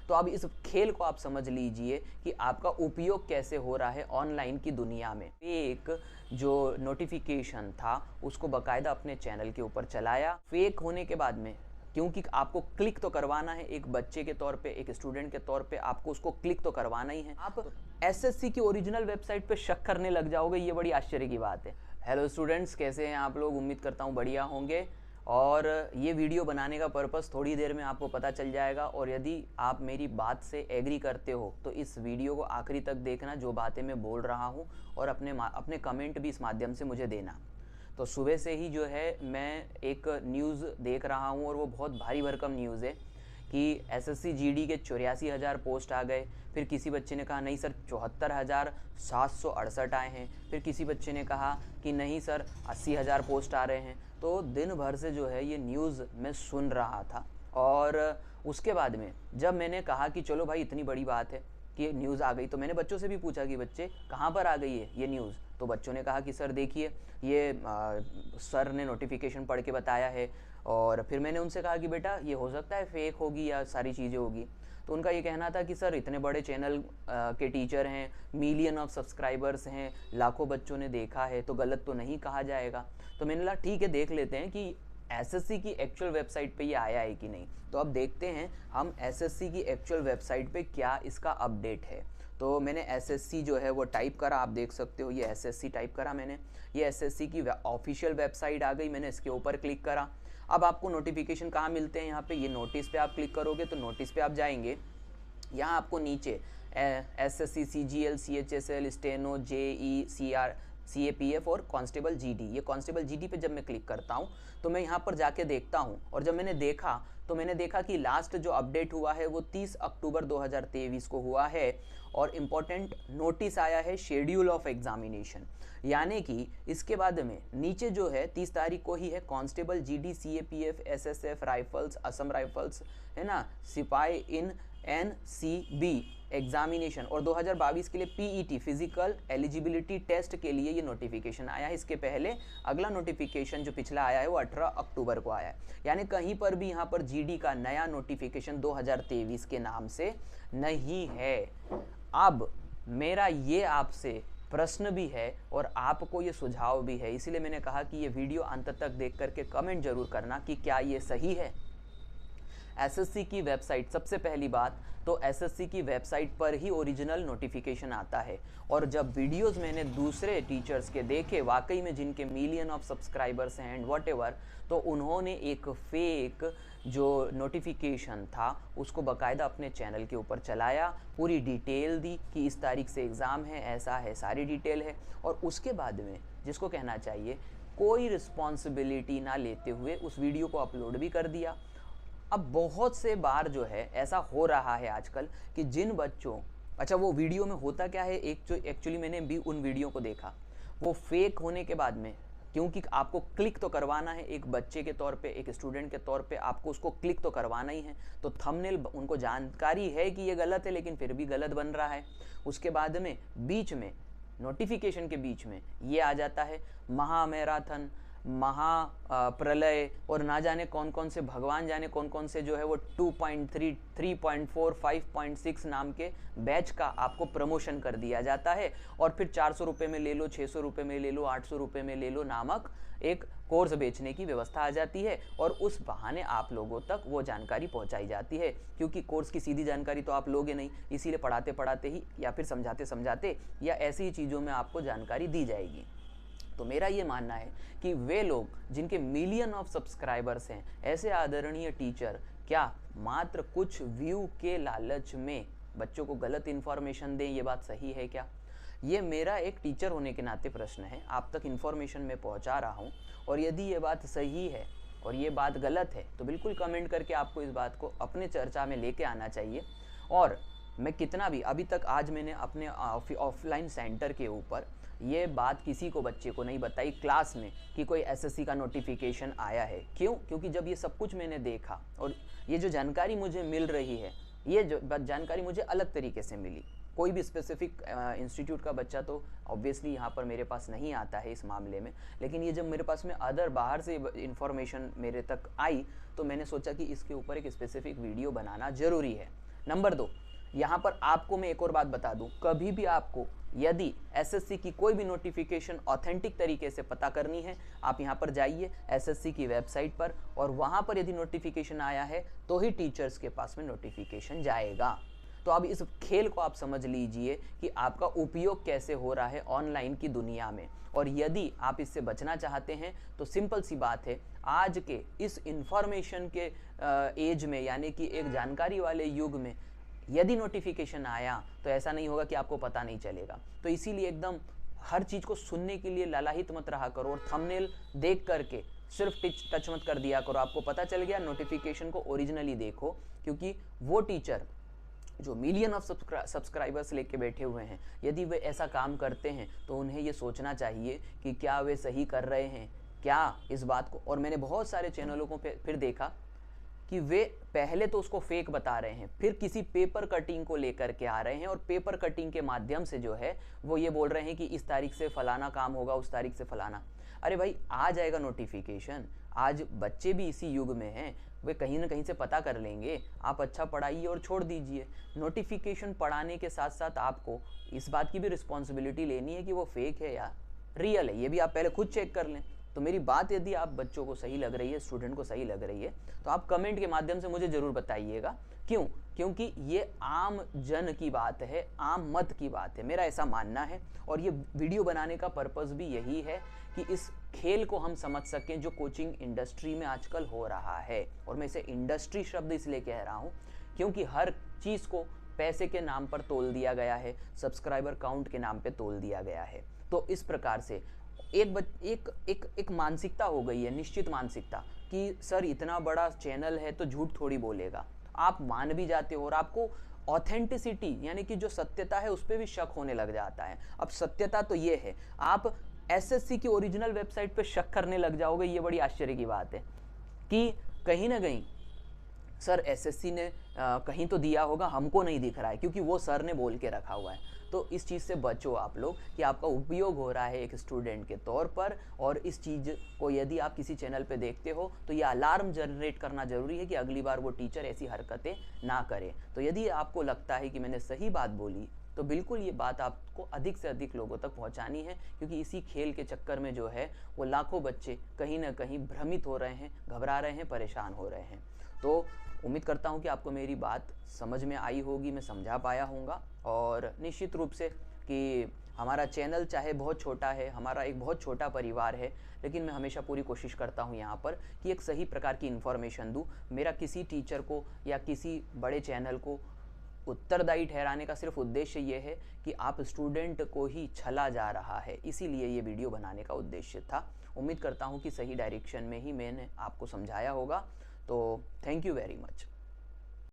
तो अब इस खेल को आप समझ लीजिए कि आपका उपयोग कैसे हो रहा है ऑनलाइन की दुनिया में। एक जो नोटिफिकेशन था उसको बाकायदा अपने चैनल के ऊपर चलाया। फेक होने के बाद में, क्योंकि आपको क्लिक तो करवाना है, एक बच्चे के तौर पे, एक स्टूडेंट के तौर पे आपको उसको क्लिक तो करवाना ही है। आप एसएससी की ओरिजिनल वेबसाइट पे शक करने लग जाओगे, ये बड़ी आश्चर्य की बात है। हेलो स्टूडेंट्स, कैसे हैं आप लोग? उम्मीद करता हूँ बढ़िया होंगे। और ये वीडियो बनाने का पर्पस थोड़ी देर में आपको पता चल जाएगा, और यदि आप मेरी बात से एग्री करते हो तो इस वीडियो को आखिरी तक देखना, जो बातें मैं बोल रहा हूँ, और अपने कमेंट भी इस माध्यम से मुझे देना। तो सुबह से ही जो है मैं एक न्यूज़ देख रहा हूँ, और वो बहुत भारी भरकम न्यूज़ है कि एसएससी जीडी के 84,000 पोस्ट आ गए। फिर किसी बच्चे ने कहा नहीं सर 74,768 आए हैं। फिर किसी बच्चे ने कहा कि नहीं सर 80,000 पोस्ट आ रहे हैं। तो दिन भर से जो है ये न्यूज़ मैं सुन रहा था, और उसके बाद में जब मैंने कहा कि चलो भाई इतनी बड़ी बात है कि न्यूज़ आ गई, तो मैंने बच्चों से भी पूछा कि बच्चे कहाँ पर आ गई है ये न्यूज़। तो बच्चों ने कहा कि सर देखिए ये सर ने नोटिफिकेशन पढ़ के बताया है। और फिर मैंने उनसे कहा कि बेटा ये हो सकता है फेक होगी या सारी चीज़ें होगी। तो उनका ये कहना था कि सर इतने बड़े चैनल के टीचर हैं, मिलियन ऑफ सब्सक्राइबर्स हैं, लाखों बच्चों ने देखा है, तो गलत तो नहीं कहा जाएगा। तो मैंने कहा ठीक है, देख लेते हैं कि एसएससी की एक्चुअल वेबसाइट पे ये आया है कि नहीं। तो अब देखते हैं हम एसएससी की एक्चुअल वेबसाइट पे क्या इसका अपडेट है। तो मैंने एसएससी जो है वो टाइप करा, आप देख सकते हो ये एसएससी टाइप करा मैंने। ये एसएससी की ऑफिशियल वेबसाइट आ गई, मैंने इसके ऊपर क्लिक करा। अब आपको नोटिफिकेशन कहाँ मिलते हैं? यहाँ पे ये नोटिस पे आप क्लिक करोगे तो नोटिस पे आप जाएंगे। यहाँ आपको नीचे SSC CGL CHSL steno JE CR CAPF और कांस्टेबल जीडी, ये कांस्टेबल जीडी पे जब मैं क्लिक करता हूँ तो मैं यहाँ पर जाके देखता हूँ। और जब मैंने देखा तो मैंने देखा कि लास्ट जो अपडेट हुआ है वो 30 अक्टूबर 2023 को हुआ है, और इम्पोर्टेंट नोटिस आया है शेड्यूल ऑफ एग्जामिनेशन। यानी कि इसके बाद में नीचे जो है 30 तारीख को ही है constable GD CAPF SSF rifles Assam rifles, है ना, सिपाही इन एनसीबी एग्जामिनेशन, और 2022 के लिए पीईटी फिजिकल एलिजिबिलिटी टेस्ट के लिए ये नोटिफिकेशन आया है। इसके पहले अगला नोटिफिकेशन जो पिछला आया है वो 18 अक्टूबर को आया है। यानी कहीं पर भी यहाँ पर जीडी का नया नोटिफिकेशन 2023 के नाम से नहीं है। अब मेरा ये आपसे प्रश्न भी है और आपको ये सुझाव भी है, इसीलिए मैंने कहा कि ये वीडियो अंत तक देख करके कमेंट जरूर करना कि क्या ये सही है। एसएससी की वेबसाइट, सबसे पहली बात तो एसएससी की वेबसाइट पर ही ओरिजिनल नोटिफिकेशन आता है। और जब वीडियोस मैंने दूसरे टीचर्स के देखे वाकई में जिनके मिलियन ऑफ सब्सक्राइबर्स हैं एंड व्हाटएवर, तो उन्होंने एक फेक जो नोटिफिकेशन था उसको बाकायदा अपने चैनल के ऊपर चलाया, पूरी डिटेल दी कि इस तारीख से एग्ज़ाम है, ऐसा है, सारी डिटेल है। और उसके बाद में जिसको कहना चाहिए कोई रिस्पॉन्सिबिलिटी ना लेते हुए उस वीडियो को अपलोड भी कर दिया। अब बहुत से बार जो है ऐसा हो रहा है आजकल कि जिन बच्चों, अच्छा वो वीडियो में होता क्या है, एक जो एक्चुअली मैंने भी उन वीडियो को देखा, वो फेक होने के बाद में, क्योंकि आपको क्लिक तो करवाना है, एक बच्चे के तौर पे, एक स्टूडेंट के तौर पे आपको उसको क्लिक तो करवाना ही है। तो थंबनेल, उनको जानकारी है कि ये गलत है लेकिन फिर भी गलत बन रहा है। उसके बाद में बीच में नोटिफिकेशन के बीच में ये आ जाता है महा मैराथन, महा प्रलय, और ना जाने कौन कौन से, भगवान जाने कौन कौन से जो है वो 2.3 3.4 5.6 नाम के बैच का आपको प्रमोशन कर दिया जाता है। और फिर 400 रुपये में ले लो, 600 रुपये में ले लो, 800 रुपये में ले लो नामक एक कोर्स बेचने की व्यवस्था आ जाती है। और उस बहाने आप लोगों तक वो जानकारी पहुंचाई जाती है, क्योंकि कोर्स की सीधी जानकारी तो आप लोगे नहीं, इसीलिए पढ़ाते पढ़ाते ही या फिर समझाते समझाते या ऐसी ही चीज़ों में आपको जानकारी दी जाएगी। तो मेरा ये मानना है कि वे लोग जिनके मिलियन ऑफ सब्सक्राइबर्स हैं, ऐसे आदरणीय टीचर क्या मात्र कुछ व्यू के लालच में बच्चों को गलत इन्फॉर्मेशन दें? ये बात सही है क्या? ये मेरा एक टीचर होने के नाते प्रश्न है, आप तक इन्फॉर्मेशन मैं पहुंचा रहा हूं। और यदि ये बात सही है और ये बात गलत है तो बिल्कुल कमेंट करके आपको इस बात को अपने चर्चा में लेके आना चाहिए। और मैं कितना भी अभी तक, आज मैंने अपने ऑफलाइन सेंटर के ऊपर ये बात किसी को, बच्चे को नहीं बताई क्लास में कि कोई एसएससी का नोटिफिकेशन आया है। क्यों? क्योंकि जब ये सब कुछ मैंने देखा और ये जो जानकारी मुझे मिल रही है, ये जो जानकारी मुझे अलग तरीके से मिली। कोई भी स्पेसिफिक इंस्टीट्यूट का बच्चा तो ऑब्वियसली यहाँ पर मेरे पास नहीं आता है इस मामले में, लेकिन ये जब मेरे पास में अदर बाहर से इन्फॉर्मेशन मेरे तक आई तो मैंने सोचा कि इसके ऊपर एक स्पेसिफिक वीडियो बनाना ज़रूरी है। नंबर 2, यहाँ पर आपको मैं एक और बात बता दूं, कभी भी आपको यदि एसएससी की कोई भी नोटिफिकेशन ऑथेंटिक तरीके से पता करनी है, आप यहाँ पर जाइए एसएससी की वेबसाइट पर, और वहाँ पर यदि नोटिफिकेशन आया है तो ही टीचर्स के पास में नोटिफिकेशन जाएगा। तो अब इस खेल को आप समझ लीजिए कि आपका उपयोग कैसे हो रहा है ऑनलाइन की दुनिया में, और यदि आप इससे बचना चाहते हैं तो सिंपल सी बात है, आज के इस इंफॉर्मेशन के एज में, यानी कि एक जानकारी वाले युग में, यदि नोटिफिकेशन आया तो ऐसा नहीं होगा कि आपको पता नहीं चलेगा। तो इसीलिए एकदम हर चीज़ को सुनने के लिए लालायित मत रहा करो, और थंबनेल देख करके सिर्फ टच मत कर दिया करो। आपको पता चल गया, नोटिफिकेशन को ओरिजिनली देखो, क्योंकि वो टीचर जो मिलियन ऑफ सब्सक्राइबर्स लेके बैठे हुए हैं, यदि वे ऐसा काम करते हैं तो उन्हें ये सोचना चाहिए कि क्या वे सही कर रहे हैं, क्या इस बात को। और मैंने बहुत सारे चैनलों को फिर देखा कि वे पहले तो उसको फेक बता रहे हैं, फिर किसी पेपर कटिंग को लेकर के आ रहे हैं, और पेपर कटिंग के माध्यम से जो है वो ये बोल रहे हैं कि इस तारीख से फलाना काम होगा, उस तारीख से फलाना। अरे भाई, आ जाएगा नोटिफिकेशन। आज बच्चे भी इसी युग में हैं, वे कहीं ना कहीं से पता कर लेंगे। आप अच्छा पढ़ाइए और छोड़ दीजिए। नोटिफिकेशन पढ़ाने के साथ साथ आपको इस बात की भी रिस्पॉन्सिबिलिटी लेनी है कि वो फेक है या रियल है, ये भी आप पहले खुद चेक कर लें। तो मेरी बात यदि आप बच्चों को सही लग रही है, स्टूडेंट को सही लग रही है, तो आप कमेंट के माध्यम से मुझे ज़रूर बताइएगा। क्यों? क्योंकि ये आम जन की बात है, आम मत की बात है, मेरा ऐसा मानना है। और ये वीडियो बनाने का पर्पज़ भी यही है कि इस खेल को हम समझ सकें जो कोचिंग इंडस्ट्री में आजकल हो रहा है। और मैं इसे इंडस्ट्री शब्द इसलिए कह रहा हूँ क्योंकि हर चीज़ को पैसे के नाम पर तोल दिया गया है, सब्सक्राइबर काउंट के नाम पे तोल दिया गया है। तो इस प्रकार से एक मानसिकता हो गई है, निश्चित मानसिकता, कि सर इतना बड़ा चैनल है तो झूठ थोड़ी बोलेगा। आप मान भी जाते हो और आपको ऑथेंटिसिटी यानी कि जो सत्यता है उस पर भी शक होने लग जाता है। अब सत्यता तो ये है, आप एसएससी की ओरिजिनल वेबसाइट पे शक करने लग जाओगे। ये बड़ी आश्चर्य की बात है कि कहीं ना कहीं सर एसएससी ने कहीं तो दिया होगा, हमको नहीं दिख रहा है, क्योंकि वो सर ने बोल के रखा हुआ है। तो इस चीज़ से बचो आप लोग कि आपका उपयोग हो रहा है एक स्टूडेंट के तौर पर, और इस चीज़ को यदि आप किसी चैनल पे देखते हो तो ये अलार्म जनरेट करना ज़रूरी है कि अगली बार वो टीचर ऐसी हरकतें ना करे। तो यदि आपको लगता है कि मैंने सही बात बोली तो बिल्कुल ये बात आपको अधिक से अधिक लोगों तक पहुंचानी है, क्योंकि इसी खेल के चक्कर में जो है वो लाखों बच्चे कहीं ना कहीं भ्रमित हो रहे हैं, घबरा रहे हैं, परेशान हो रहे हैं। तो उम्मीद करता हूँ कि आपको मेरी बात समझ में आई होगी, मैं समझा पाया होऊंगा। और निश्चित रूप से कि हमारा चैनल चाहे बहुत छोटा है, हमारा एक बहुत छोटा परिवार है, लेकिन मैं हमेशा पूरी कोशिश करता हूँ यहाँ पर कि एक सही प्रकार की इन्फॉर्मेशन दूँ। मेरा किसी टीचर को या किसी बड़े चैनल को उत्तरदायी ठहराने का सिर्फ उद्देश्य ये है कि आप स्टूडेंट को ही छला जा रहा है, इसीलिए ये वीडियो बनाने का उद्देश्य था। उम्मीद करता हूँ कि सही डायरेक्शन में ही मैंने आपको समझाया होगा। तो थैंक यू वेरी मच।